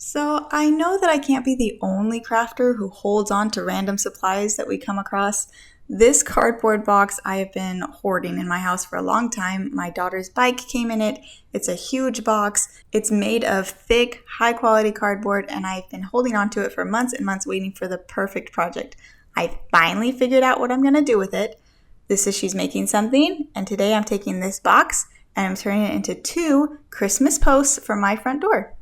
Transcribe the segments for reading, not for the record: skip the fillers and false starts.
So I know that I can't be the only crafter who holds on to random supplies that we come across. This cardboard box I have been hoarding in my house for a long time. My daughter's bike came in it. It's a huge box. It's made of thick, high quality cardboard, and I've been holding on to it for months and months waiting for the perfect project. I finally figured out what I'm going to do with it. She's making something, and today I'm taking this box and I'm turning it into 2 Christmas posts for my front door.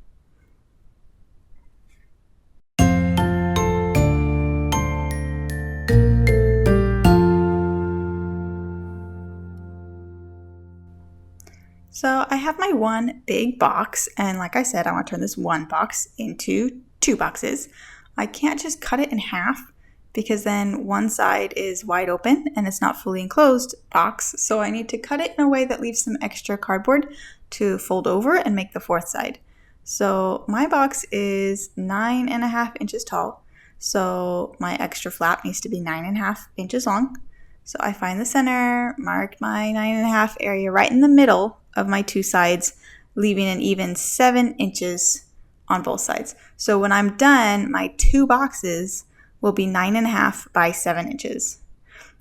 So I have my one big box, and like I said, I want to turn this one box into 2 boxes. I can't just cut it in half because then one side is wide open and it's not fully enclosed box. So I need to cut it in a way that leaves some extra cardboard to fold over and make the 4th side. So my box is 9.5 inches tall. So my extra flap needs to be 9.5 inches long. So I find the center, mark my 9.5 area right in the middle of my 2 sides, leaving an even 7 inches on both sides. So when I'm done, my 2 boxes will be 9.5 by 7 inches.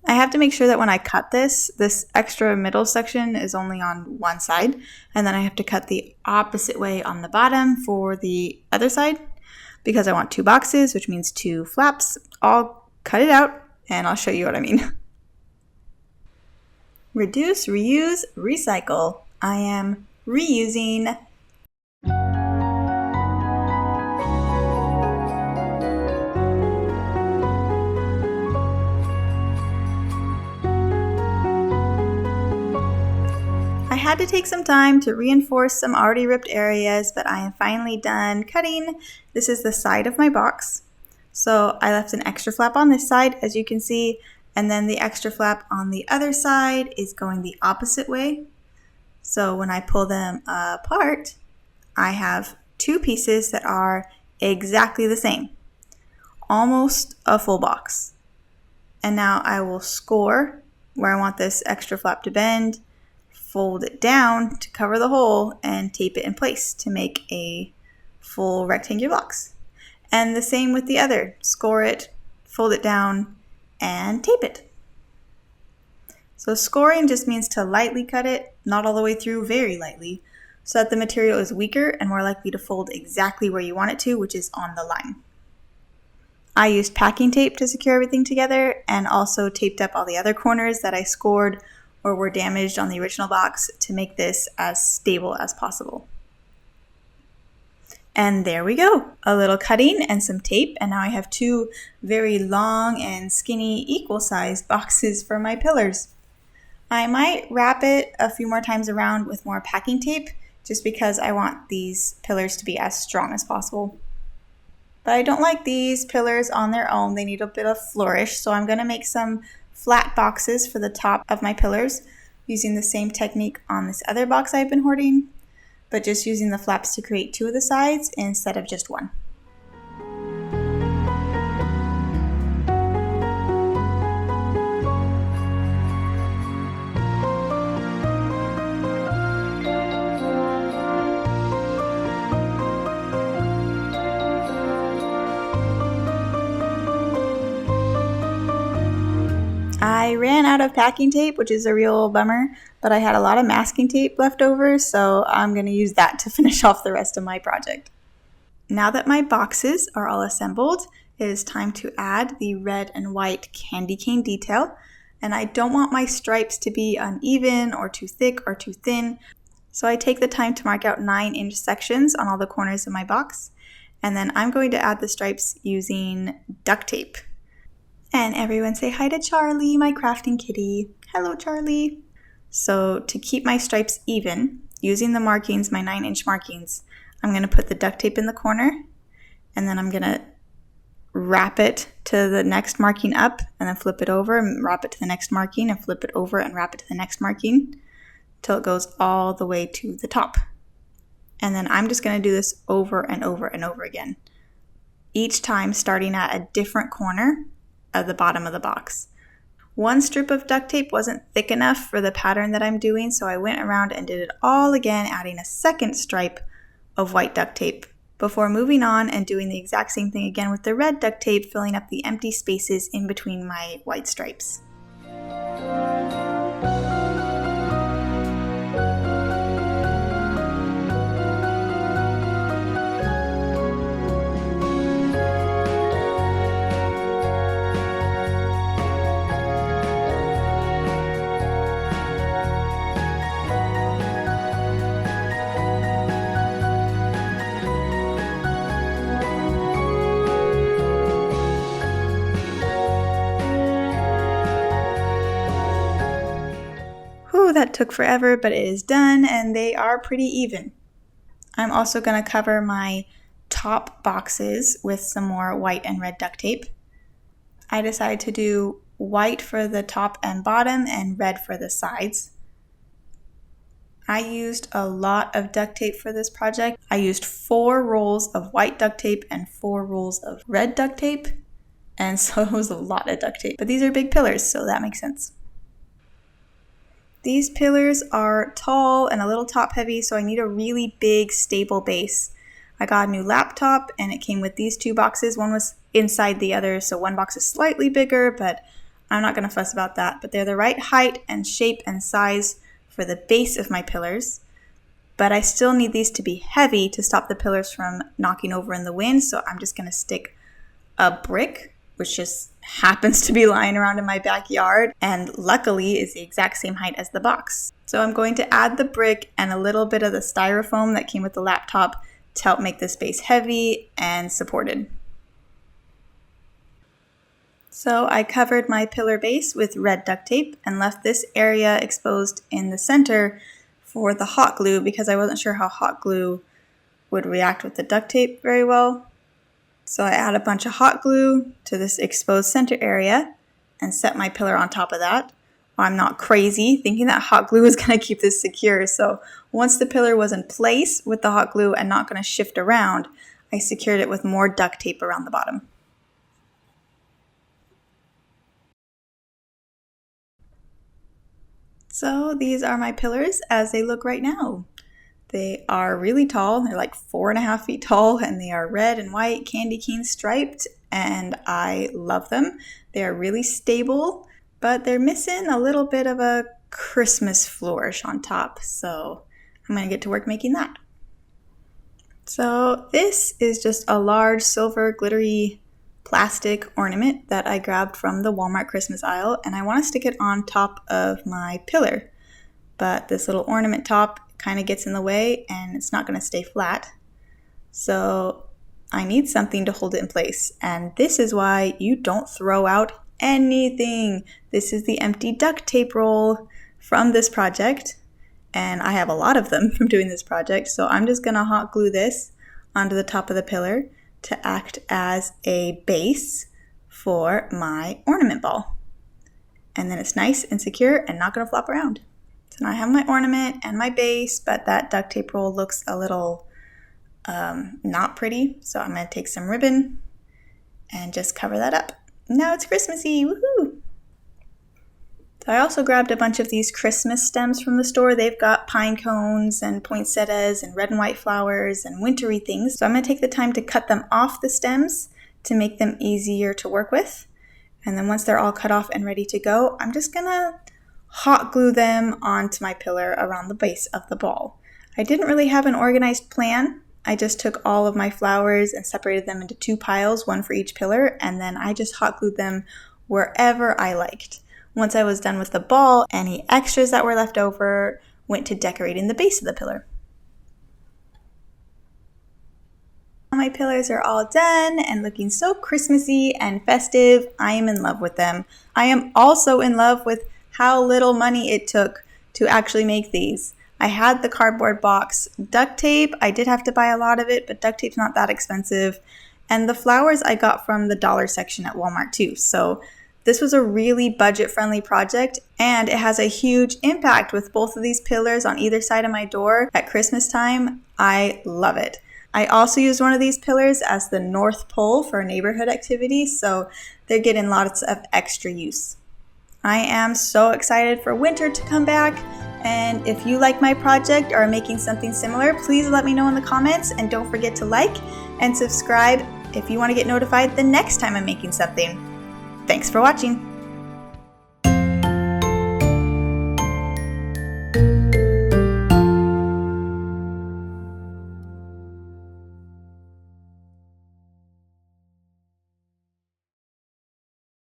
I have to make sure that when I cut this extra middle section is only on one side, and then I have to cut the opposite way on the bottom for the other side because I want 2 boxes, which means 2 flaps. I'll cut it out and I'll show you what I mean. Reduce, reuse, recycle. I am reusing. I had to take some time to reinforce some already ripped areas, but I am finally done cutting. This is the side of my box. So I left an extra flap on this side, as you can see, and then the extra flap on the other side is going the opposite way. So when I pull them apart, I have 2 pieces that are exactly the same, almost a full box. And now I will score where I want this extra flap to bend, fold it down to cover the hole, and tape it in place to make a full rectangular box. And the same with the other, score it, fold it down, and tape it. So scoring just means to lightly cut it, not all the way through, very lightly, so that the material is weaker and more likely to fold exactly where you want it to, which is on the line. I used packing tape to secure everything together and also taped up all the other corners that I scored or were damaged on the original box to make this as stable as possible. And there we go, a little cutting and some tape, and now I have 2 very long and skinny equal-sized boxes for my pillars. I might wrap it a few more times around with more packing tape just because I want these pillars to be as strong as possible. But I don't like these pillars on their own. They need a bit of flourish, so I'm going to make some flat boxes for the top of my pillars using the same technique on this other box I've been hoarding, but just using the flaps to create 2 of the sides instead of just 1. I ran out of packing tape, which is a real bummer, but I had a lot of masking tape left over, so I'm going to use that to finish off the rest of my project. Now that my boxes are all assembled, it is time to add the red and white candy cane detail, and I don't want my stripes to be uneven or too thick or too thin, so I take the time to mark out 9-inch sections on all the corners of my box, and then I'm going to add the stripes using duct tape. And everyone say hi to Charlie, my crafting kitty. Hello, Charlie. So to keep my stripes even, using the markings, my 9-inch markings, I'm going to put the duct tape in the corner, and then I'm going to wrap it to the next marking up, and then flip it over and wrap it to the next marking, and flip it over and wrap it to the next marking, till it goes all the way to the top. And then I'm just going to do this over and over and over again, each time starting at a different corner of the bottom of the box. One strip of duct tape wasn't thick enough for the pattern that I'm doing, so I went around and did it all again, adding a second stripe of white duct tape before moving on and doing the exact same thing again with the red duct tape, filling up the empty spaces in between my white stripes. Whew, that took forever, but it is done and they are pretty even. I'm also going to cover my top boxes with some more white and red duct tape. I decided to do white for the top and bottom and red for the sides. I used a lot of duct tape for this project. I used 4 rolls of white duct tape and 4 rolls of red duct tape, and so it was a lot of duct tape. But these are big pillars, so that makes sense. These pillars are tall and a little top heavy, so I need a really big, stable base. I got a new laptop and it came with these 2 boxes. One was inside the other, so one box is slightly bigger, but I'm not going to fuss about that. But they're the right height and shape and size for the base of my pillars. But I still need these to be heavy to stop the pillars from knocking over in the wind, so I'm just going to stick a brick, which just happens to be lying around in my backyard, and luckily is the exact same height as the box. So I'm going to add the brick and a little bit of the styrofoam that came with the laptop to help make this base heavy and supported. So I covered my pillar base with red duct tape and left this area exposed in the center for the hot glue because I wasn't sure how hot glue would react with the duct tape very well. So I add a bunch of hot glue to this exposed center area and set my pillar on top of that. Well, I'm not crazy thinking that hot glue is going to keep this secure. So once the pillar was in place with the hot glue and not going to shift around, I secured it with more duct tape around the bottom. So these are my pillars as they look right now. They are really tall. They're like 4.5 feet tall, and they are red and white candy cane striped, and I love them. They are really stable, but they're missing a little bit of a Christmas flourish on top, so I'm going to get to work making that. So this is just a large silver glittery plastic ornament that I grabbed from the Walmart Christmas aisle, and I want to stick it on top of my pillar. But this little ornament top kind of gets in the way and it's not going to stay flat. So I need something to hold it in place. And this is why you don't throw out anything. This is the empty duct tape roll from this project. And I have a lot of them from doing this project. So I'm just going to hot glue this onto the top of the pillar to act as a base for my ornament ball. And then it's nice and secure and not going to flop around. So now I have my ornament and my base, but that duct tape roll looks a little not pretty. So I'm going to take some ribbon and just cover that up. Now it's Christmassy, woohoo! So I also grabbed a bunch of these Christmas stems from the store. They've got pine cones and poinsettias and red and white flowers and wintry things. So I'm going to take the time to cut them off the stems to make them easier to work with. And then once they're all cut off and ready to go, I'm just going to hot glue them onto my pillar around the base of the ball. I didn't really have an organized plan. I just took all of my flowers and separated them into 2 piles, one for each pillar, and then I just hot glued them wherever I liked. Once I was done with the ball, any extras that were left over went to decorating the base of the pillar. My pillars are all done and looking so Christmassy and festive. I am in love with them. I am also in love with how little money it took to actually make these. I had the cardboard box. Duct tape, I did have to buy a lot of it, but duct tape's not that expensive. And the flowers I got from the dollar section at Walmart too. So this was a really budget-friendly project, and it has a huge impact with both of these pillars on either side of my door at Christmas time. I love it. I also used one of these pillars as the North Pole for a neighborhood activity, so they're getting lots of extra use. I am so excited for winter to come back. And if you like my project or are making something similar, please let me know in the comments, and don't forget to like and subscribe if you want to get notified the next time I'm making something. Thanks for watching.